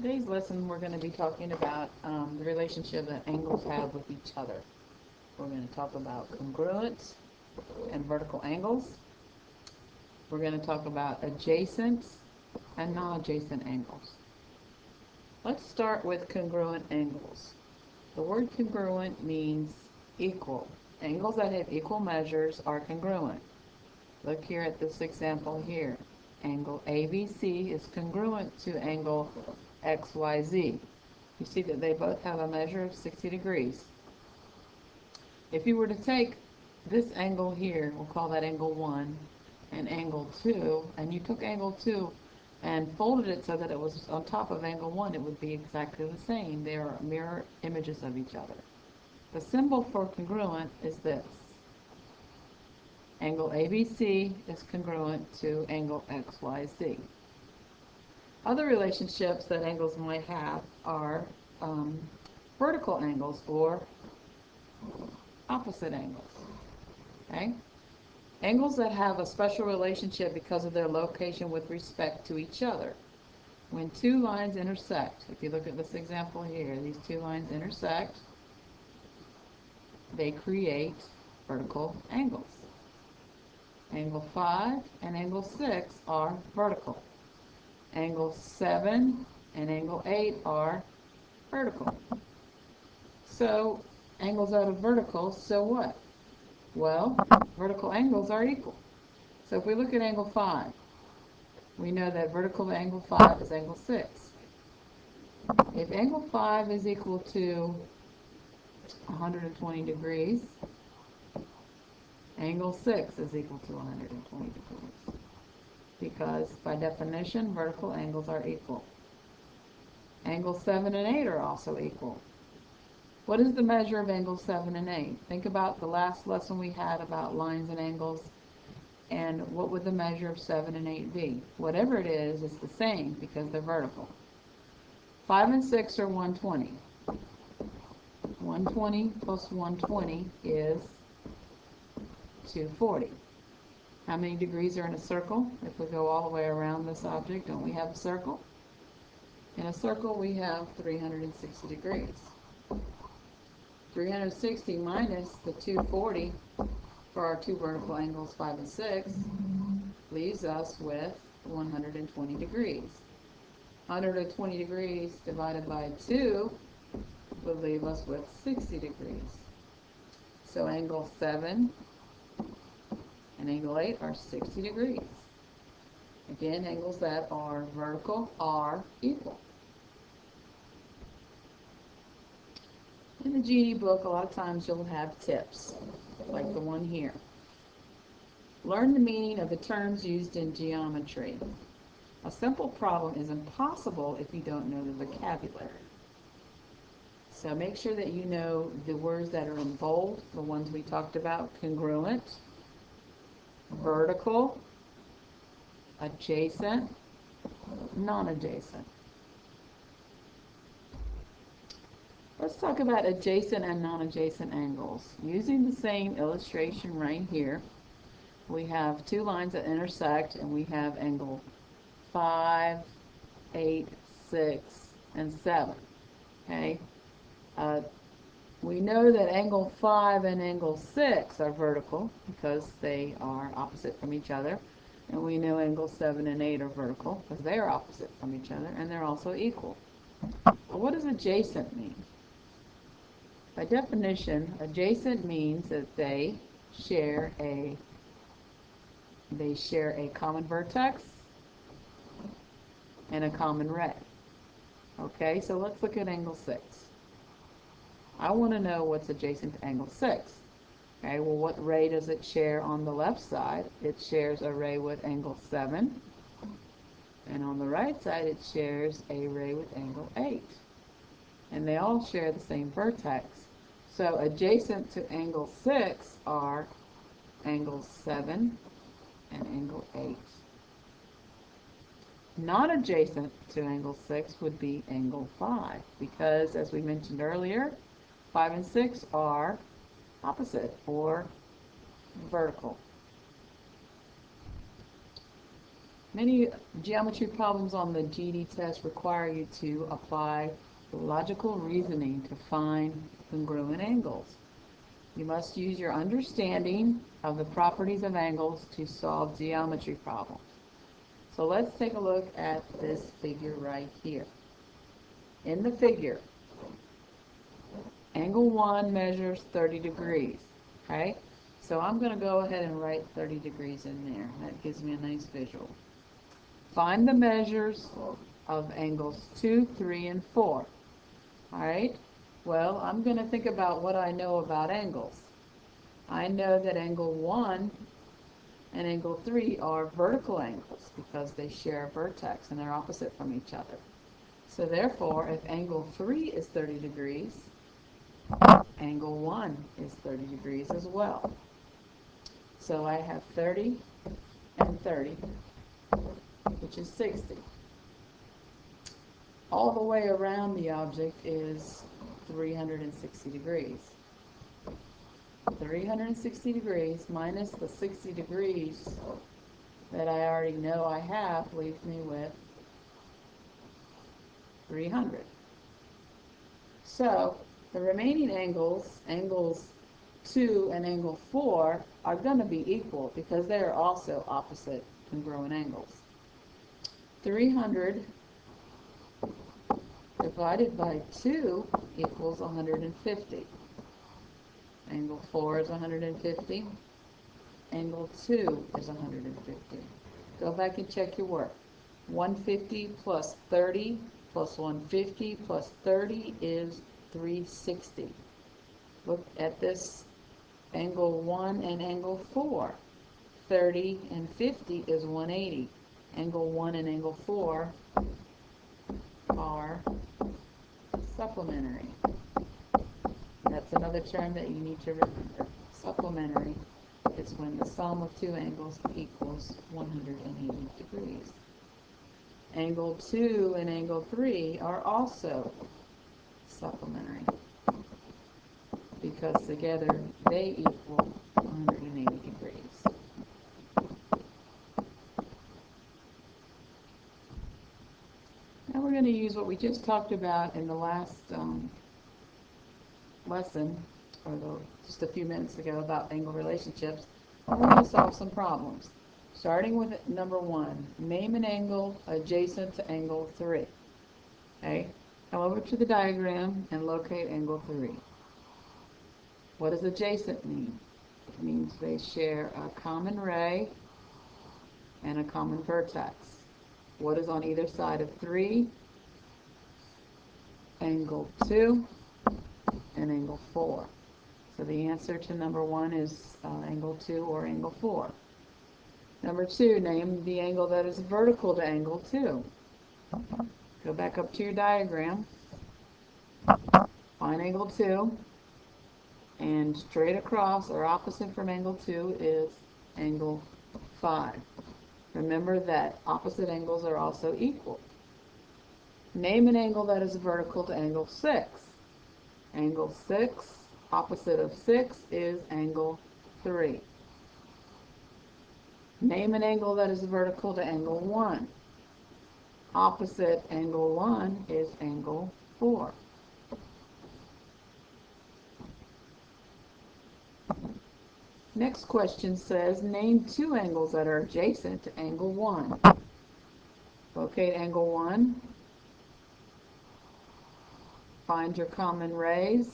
Today's lesson we're going to be talking about the relationship that angles have with each other. We're going to talk about congruent and vertical angles. We're going to talk about adjacent and non-adjacent angles. Let's start with congruent angles. The word congruent means equal. Angles that have equal measures are congruent. Look here at this example here. Angle ABC is congruent to angle XYZ. You see that they both have a measure of 60 degrees. If you were to take this angle here, we'll call that angle 1, and angle 2, and you took angle 2 and folded it so that it was on top of angle 1, it would be exactly the same. They are mirror images of each other. The symbol for congruent is this. Angle ABC is congruent to angle XYZ. Other relationships that angles might have are vertical angles or opposite angles. Okay? Angles that have a special relationship because of their location with respect to each other. When two lines intersect, if you look at this example here, these two lines intersect, they create vertical angles. Angle 5 and angle 6 are vertical. Angle 7 and angle 8 are vertical. So angles that are vertical, so what? Well, vertical angles are equal. So if we look at angle 5, we know that vertical angle 5 is angle 6. If angle 5 is equal to 120 degrees, angle 6 is equal to 120 degrees. Because by definition, vertical angles are equal. Angles 7 and 8 are also equal. What is the measure of angles 7 and 8? Think about the last lesson we had about lines and angles, and what would the measure of 7 and 8 be? Whatever it is, it's the same because they're vertical. 5 and 6 are 120. 120 plus 120 is 240. How many degrees are in a circle? If we go all the way around this object, don't we have a circle? In a circle, we have 360 degrees. 360 minus the 240 for our two vertical angles 5 and 6 leaves us with 120 degrees. 120 degrees divided by 2 would leave us with 60 degrees. So angle 7 and angle 8 are 60 degrees. Again, angles that are vertical are equal. In the Genie book, a lot of times you'll have tips, like the one here. Learn the meaning of the terms used in geometry. A simple problem is impossible if you don't know the vocabulary. So make sure that you know the words that are in bold, the ones we talked about: congruent, vertical, adjacent, non-adjacent. Let's talk about adjacent and non-adjacent angles. Using the same illustration right here, we have two lines that intersect, and we have angle 5, 8, 6, and 7. Okay? We know that angle 5 and angle 6 are vertical because they are opposite from each other. And we know angle 7 and 8 are vertical because they are opposite from each other, and they're also equal. But what does adjacent mean? By definition, adjacent means that they share a common vertex and a common ray. Okay, so let's look at angle 6. I want to know what's adjacent to angle 6. Okay, well, what ray does it share on the left side? It shares a ray with angle 7. And on the right side, it shares a ray with angle 8. And they all share the same vertex. So adjacent to angle 6 are angle 7 and angle 8. Not adjacent to angle 6 would be angle 5, because as we mentioned earlier, 5 and 6 are opposite or vertical. Many geometry problems on the GED test require you to apply logical reasoning to find congruent angles. You must use your understanding of the properties of angles to solve geometry problems. So let's take a look at this figure right here. In the figure, angle 1 measures 30 degrees, okay? So I'm going to go ahead and write 30 degrees in there. That gives me a nice visual. Find the measures of angles 2, 3, and 4. All right? Well, I'm going to think about what I know about angles. I know that angle 1 and angle 3 are vertical angles because they share a vertex and they're opposite from each other. So therefore, if angle 3 is 30 degrees, angle 1 is 30 degrees as well. So I have 30 and 30, which is 60. All the way around the object is 360 degrees. 360 degrees minus the 60 degrees that I already know I have leaves me with 300. So the remaining angles, angles 2 and angle 4, are going to be equal because they are also opposite congruent angles. 300 divided by 2 equals 150. Angle 4 is 150. Angle 2 is 150. Go back and check your work. 150 plus 30 plus 150 plus 30 is 360. Look at this angle 1 and angle 4. 30 and 50 is 180. Angle 1 and angle 4 are supplementary. That's another term that you need to remember. Supplementary is when the sum of two angles equals 180 degrees. Angle 2 and angle 3 are also supplementary because together they equal 180 degrees. Now we're going to use what we just talked about in the last lesson, or just a few minutes ago, about angle relationships. We're going to solve some problems. Starting with number 1, name an angle adjacent to angle 3. Okay, come over to the diagram and locate angle 3. What does adjacent mean? It means they share a common ray and a common vertex. What is on either side of 3? Angle 2 and angle 4. So the answer to number 1 is angle 2 or angle 4. Number 2, name the angle that is vertical to angle 2. Go back up to your diagram, find angle 2, and straight across or opposite from angle 2 is angle 5. Remember that opposite angles are also equal. Name an angle that is vertical to angle 6. Angle 6, opposite of 6 is angle 3. Name an angle that is vertical to angle 1. Opposite angle 1 is angle 4. Next question says, name two angles that are adjacent to angle 1. Locate angle 1. Find your common rays,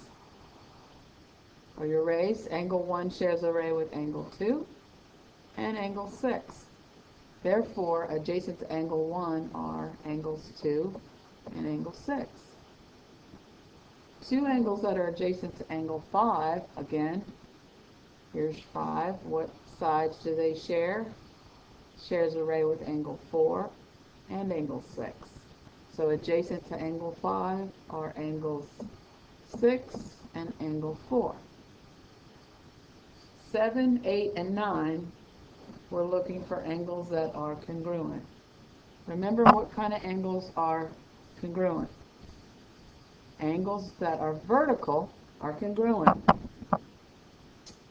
or your rays. Angle 1 shares a ray with angle 2 and angle 6. Therefore, adjacent to angle 1 are angles 2 and angle 6. Two angles that are adjacent to angle 5, again, here's 5. What sides do they share? Shares a ray with angle 4 and angle 6. So adjacent to angle 5 are angles 6 and angle 4. 7, 8, and 9, we're looking for angles that are congruent. Remember what kind of angles are congruent. Angles that are vertical are congruent.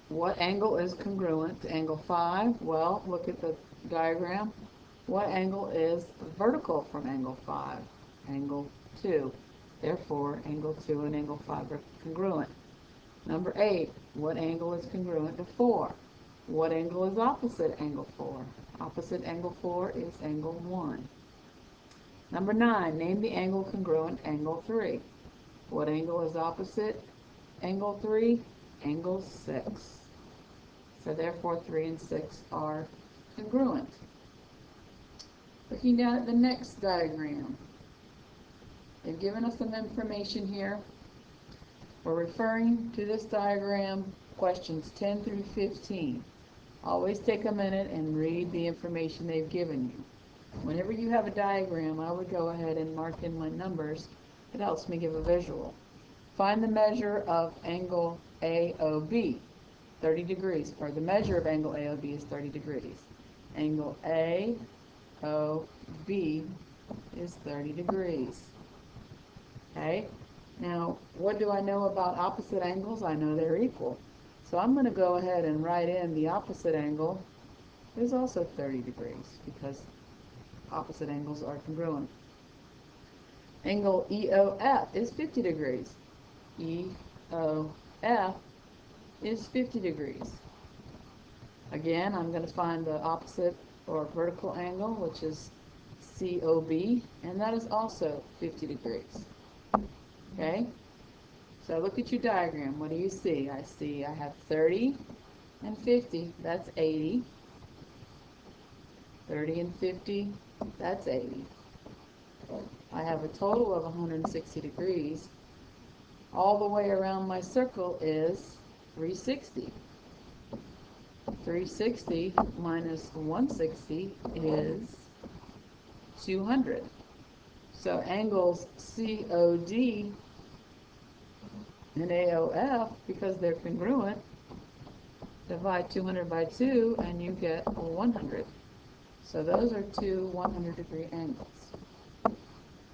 What angle is congruent to angle 5? Well, look at the diagram. What angle is vertical from angle 5? Angle 2. Therefore, angle 2 and angle 5 are congruent. Number 8. What angle is congruent to 4? What angle is opposite angle 4? Opposite angle 4 is angle 1. Number 9. Name the angle congruent to angle 3. What angle is opposite angle 3? Angle 6. So therefore 3 and 6 are congruent. Looking down at the next diagram, they've given us some information here. We're referring to this diagram, questions 10 through 15. Always take a minute and read the information they've given you. Whenever you have a diagram, I would go ahead and mark in my numbers. It helps me give a visual. Find the measure of angle AOB, 30 degrees, or the measure of angle AOB is 30 degrees. Angle AOB is 30 degrees. Okay? Now, what do I know about opposite angles? I know they're equal. So I'm going to go ahead and write in the opposite angle is also 30 degrees because opposite angles are congruent. Angle EOF is 50 degrees. EOF is 50 degrees. Again, I'm going to find the opposite or vertical angle, which is COB, and that is also 50 degrees. Okay? So look at your diagram. What do you see? I have 30 and 50. That's 80. 30 and 50. That's 80. I have a total of 160 degrees. All the way around my circle is 360. 360 minus 160 is 200. So angles COD and AOF, because they're congruent, divide 200 by 2 and you get 100. So those are two 100-degree angles.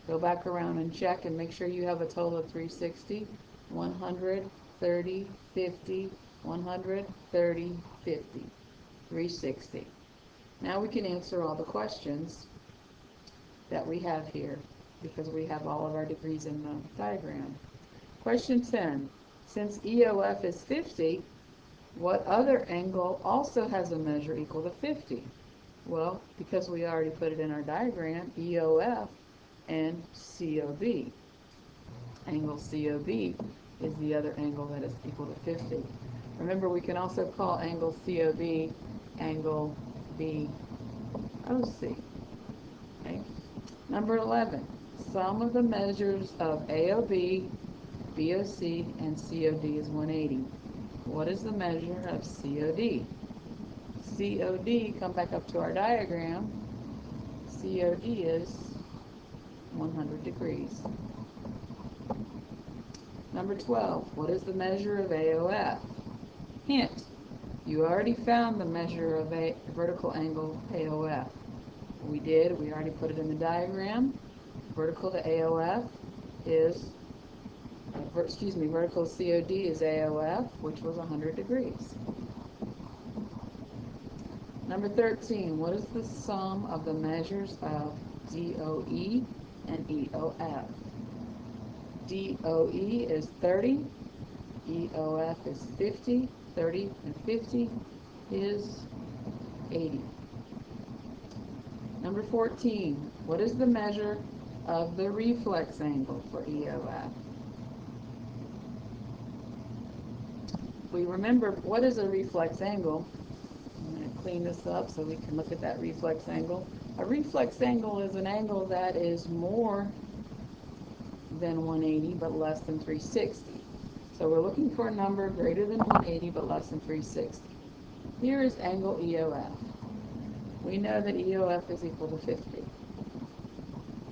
Go back around and check and make sure you have a total of 360, 100, 30, 50, 100, 30, 50, 360. Now we can answer all the questions that we have here because we have all of our degrees in the diagram. Question 10. Since EOF is 50, what other angle also has a measure equal to 50? Well, because we already put it in our diagram, EOF and COB. Angle COB is the other angle that is equal to 50. Remember, we can also call angle COB angle BOC. Okay? Number 11. Sum of the measures of AOB, BOC, and COD is 180. What is the measure of COD? COD, come back up to our diagram. COD is 100 degrees. Number 12. What is the measure of AOF? Hint. You already found the measure of a vertical angle AOF. We did. We already put it in the diagram. Vertical to AOF is, vertical COD is AOF, which was 100 degrees. Number 13, what is the sum of the measures of DOE and EOF? DOE is 30, EOF is 50, 30 and 50 is 80. Number 14, what is the measure of the reflex angle for EOF? We remember what is a reflex angle. I'm going to clean this up so we can look at that reflex angle. A reflex angle is an angle that is more than 180 but less than 360. So we're looking for a number greater than 180 but less than 360. Here is angle EOF. We know that EOF is equal to 50.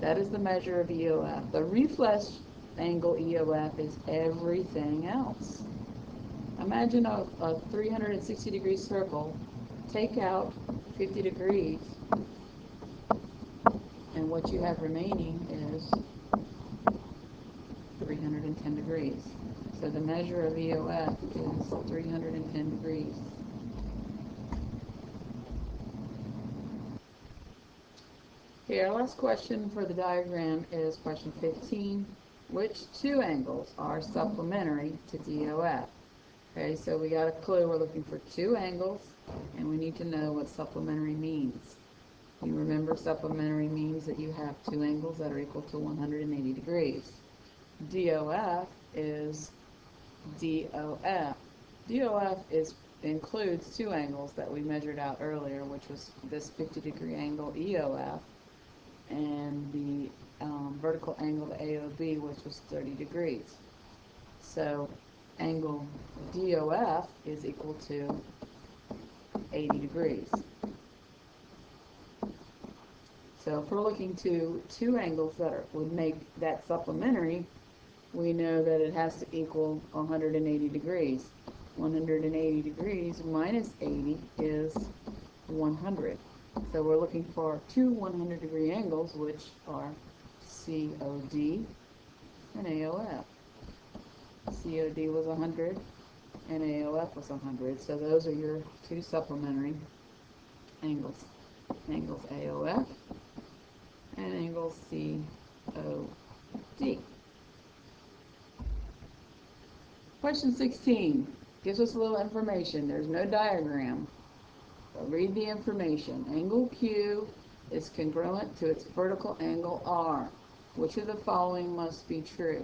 That is the measure of EOF. The reflex angle EOF is everything else. Imagine a 360-degree circle. Take out 50 degrees, and what you have remaining is 310 degrees. So the measure of EOF is 310 degrees. Okay, our last question for the diagram is question 15. Which two angles are supplementary to DOF? Okay, so we got a clue. We're looking for two angles, and we need to know what supplementary means. You remember supplementary means that you have two angles that are equal to 180 degrees. DOF is DOF. DOF includes two angles that we measured out earlier, which was this 50-degree angle EOF and the vertical angle, the AOB, which was 30 degrees. So angle DOF is equal to 80 degrees. So if we're looking to two angles that would make that supplementary, we know that it has to equal 180 degrees. 180 degrees minus 80 is 100. So we're looking for two 100-degree angles, which are COD and AOF. COD was 100 and AOF was 100. So those are your two supplementary angles. Angles AOF and angles COD. Question 16 gives us a little information. There's no diagram, but read the information. Angle Q is congruent to its vertical angle R. Which of the following must be true?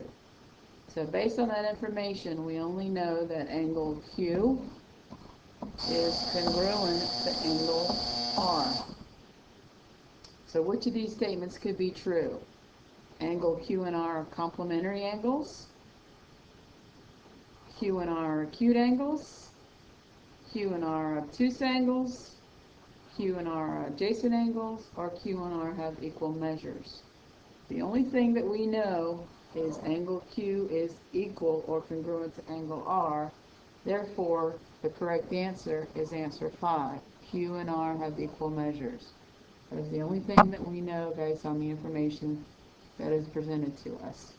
So based on that information, we only know that angle Q is congruent to angle R. So which of these statements could be true? Angle Q and R are complementary angles. Q and R are acute angles. Q and R are obtuse angles. Q and R are adjacent angles, or Q and R have equal measures. The only thing that we know is angle Q is equal or congruent to angle R. Therefore, the correct answer is answer 5. Q and R have equal measures. That is the only thing that we know based on the information that is presented to us.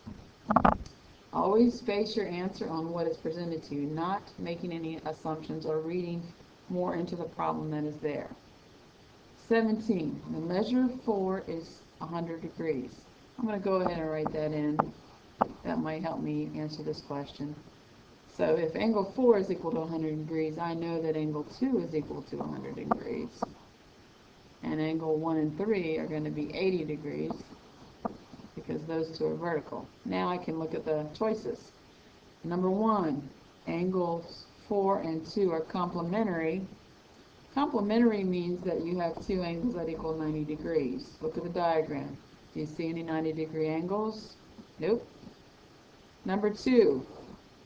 Always base your answer on what is presented to you, not making any assumptions or reading more into the problem that is there. 17. The measure of 4 is 100 degrees. I'm going to go ahead and write that in. That might help me answer this question. So if angle 4 is equal to 100 degrees, I know that angle 2 is equal to 100 degrees. And angle 1 and 3 are going to be 80 degrees, because those two are vertical. Now I can look at the choices. Number 1, angles 4 and 2 are complementary. Complementary means that you have two angles that equal 90 degrees. Look at the diagram. Do you see any 90-degree angles? Nope. Number 2,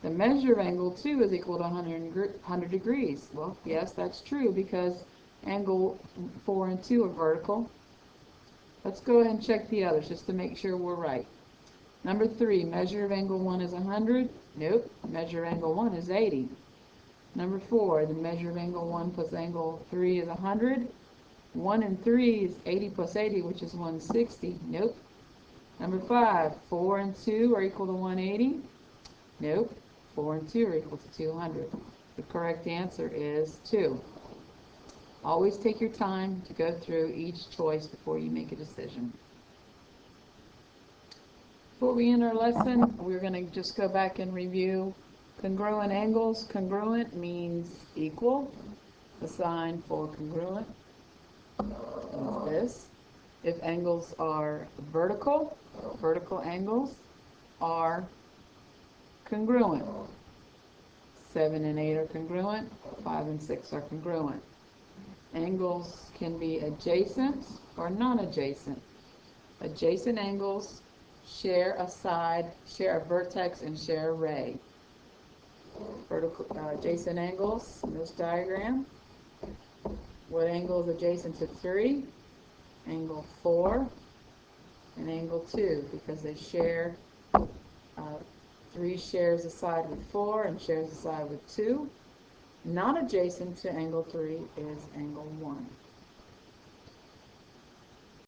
the measure of angle 2 is equal to 100 degrees. Well, yes, that's true because angle 4 and 2 are vertical. Let's go ahead and check the others just to make sure we're right. Number 3, measure of angle 1 is 100. Nope. Measure of angle 1 is 80. Number 4, the measure of angle 1 plus angle 3 is 100. 1 and 3 is 80 plus 80, which is 160. Nope. Number 5, 4 and 2 are equal to 180. Nope. 4 and 2 are equal to 200. The correct answer is 2. Always take your time to go through each choice before you make a decision. Before we end our lesson, we're going to just go back and review congruent angles. Congruent means equal. The sign for congruent is this. If angles are vertical, vertical angles are congruent. 7 and 8 are congruent. 5 and 6 are congruent. Angles can be adjacent or non-adjacent. Adjacent angles share a side, share a vertex, and share a ray. Vertical adjacent angles in this diagram. What angle is adjacent to 3? Angle 4 and angle 2, because they share 3 shares a side with 4 and shares a side with 2. Not adjacent to angle 3 is angle 1.